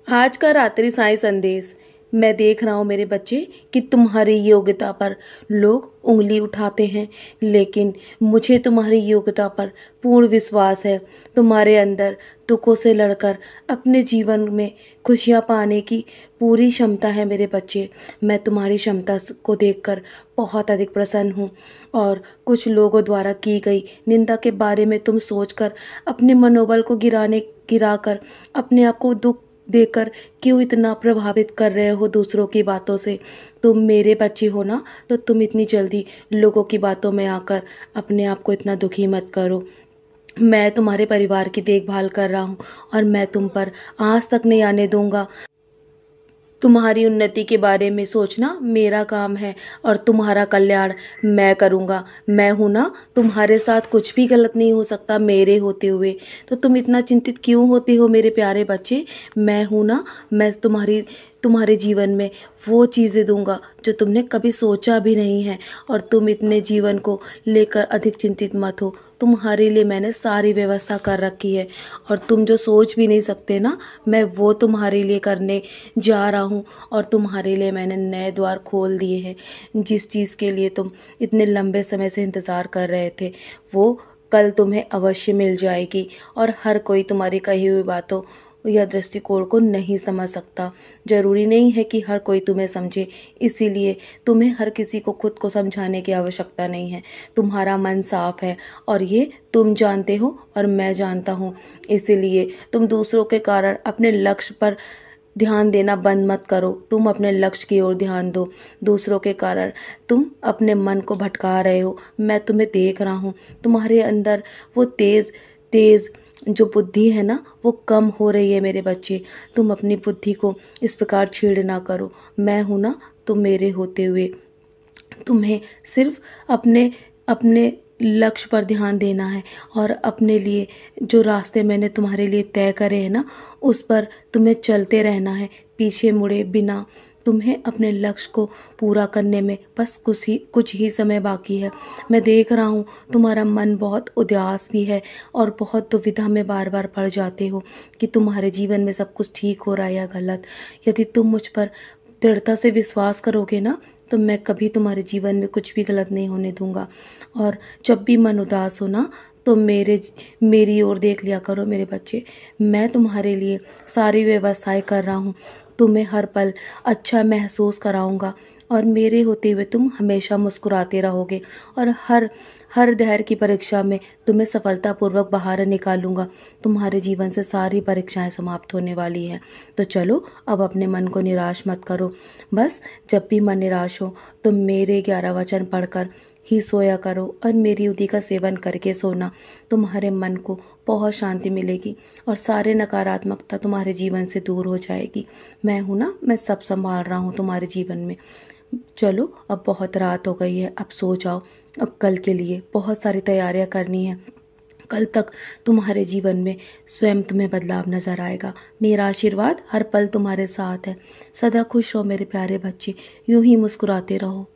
आज का रात्रि साईं संदेश। मैं देख रहा हूँ मेरे बच्चे कि तुम्हारी योग्यता पर लोग उंगली उठाते हैं, लेकिन मुझे तुम्हारी योग्यता पर पूर्ण विश्वास है। तुम्हारे अंदर दुखों से लड़कर अपने जीवन में खुशियाँ पाने की पूरी क्षमता है मेरे बच्चे। मैं तुम्हारी क्षमता को देखकर बहुत अधिक प्रसन्न हूँ और कुछ लोगों द्वारा की गई निंदा के बारे में तुम सोचकर अपने मनोबल को गिराकर अपने आप को दुख देकर क्यों इतना प्रभावित कर रहे हो दूसरों की बातों से। तुम मेरे बच्चे हो ना, तो तुम इतनी जल्दी लोगों की बातों में आकर अपने आप को इतना दुखी मत करो। मैं तुम्हारे परिवार की देखभाल कर रहा हूँ और मैं तुम पर आज तक नहीं आने दूंगा। तुम्हारी उन्नति के बारे में सोचना मेरा काम है और तुम्हारा कल्याण मैं करूँगा। मैं हूँ ना, तुम्हारे साथ कुछ भी गलत नहीं हो सकता मेरे होते हुए। तो तुम इतना चिंतित क्यों होते हो मेरे प्यारे बच्चे। मैं हूँ ना, मैं तुम्हारे जीवन में वो चीज़ें दूंगा जो तुमने कभी सोचा भी नहीं है। और तुम इतने जीवन को लेकर अधिक चिंतित मत हो। तुम्हारे लिए मैंने सारी व्यवस्था कर रखी है और तुम जो सोच भी नहीं सकते ना, मैं वो तुम्हारे लिए करने जा रहा हूँ। और तुम्हारे लिए मैंने नए द्वार खोल दिए हैं। जिस चीज़ के लिए तुम इतने लंबे समय से इंतज़ार कर रहे थे, वो कल तुम्हें अवश्य मिल जाएगी। और हर कोई तुम्हारी कही हुई बातों या दृष्टिकोण को नहीं समझ सकता। जरूरी नहीं है कि हर कोई तुम्हें समझे, इसीलिए तुम्हें हर किसी को खुद को समझाने की आवश्यकता नहीं है। तुम्हारा मन साफ है और ये तुम जानते हो और मैं जानता हूँ। इसीलिए तुम दूसरों के कारण अपने लक्ष्य पर ध्यान देना बंद मत करो। तुम अपने लक्ष्य की ओर ध्यान दो। दूसरों के कारण तुम अपने मन को भटका रहे हो। मैं तुम्हें देख रहा हूँ, तुम्हारे अंदर वो तेज तेज जो बुद्धि है ना, वो कम हो रही है मेरे बच्चे। तुम अपनी बुद्धि को इस प्रकार छीड़ ना करो। मैं हूँ ना, तुम मेरे होते हुए तुम्हें सिर्फ अपने अपने लक्ष्य पर ध्यान देना है और अपने लिए जो रास्ते मैंने तुम्हारे लिए तय करे हैं ना, उस पर तुम्हें चलते रहना है, पीछे मुड़े बिना। तुम्हें अपने लक्ष्य को पूरा करने में बस कुछ ही समय बाकी है। मैं देख रहा हूँ तुम्हारा मन बहुत उदास भी है और बहुत दुविधा में बार बार पड़ जाते हो कि तुम्हारे जीवन में सब कुछ ठीक हो रहा है या गलत। यदि तुम मुझ पर दृढ़ता से विश्वास करोगे ना, तो मैं कभी तुम्हारे जीवन में कुछ भी गलत नहीं होने दूंगा। और जब भी मन उदास हो ना, तो मेरी ओर देख लिया करो मेरे बच्चे। मैं तुम्हारे लिए सारी व्यवस्थाएं कर रहा हूँ। तुम्हें हर पल अच्छा महसूस कराऊंगा और मेरे होते हुए तुम हमेशा मुस्कुराते रहोगे। और हर हर धैर्य की परीक्षा में तुम्हें सफलतापूर्वक बाहर निकालूंगा। तुम्हारे जीवन से सारी परीक्षाएं समाप्त होने वाली हैं। तो चलो, अब अपने मन को निराश मत करो। बस जब भी मन निराश हो तो मेरे 11 वचन पढ़कर ही सोया करो और मेरी उदी का सेवन करके सोना। तुम्हारे मन को बहुत शांति मिलेगी और सारे नकारात्मकता तुम्हारे जीवन से दूर हो जाएगी। मैं हूँ ना, मैं सब संभाल रहा हूँ तुम्हारे जीवन में। चलो, अब बहुत रात हो गई है, अब सो जाओ। अब कल के लिए बहुत सारी तैयारियां करनी है। कल तक तुम्हारे जीवन में स्वयं तुम्हें बदलाव नजर आएगा। मेरा आशीर्वाद हर पल तुम्हारे साथ है। सदा खुश रहो मेरे प्यारे बच्चे, यूं ही मुस्कुराते रहो।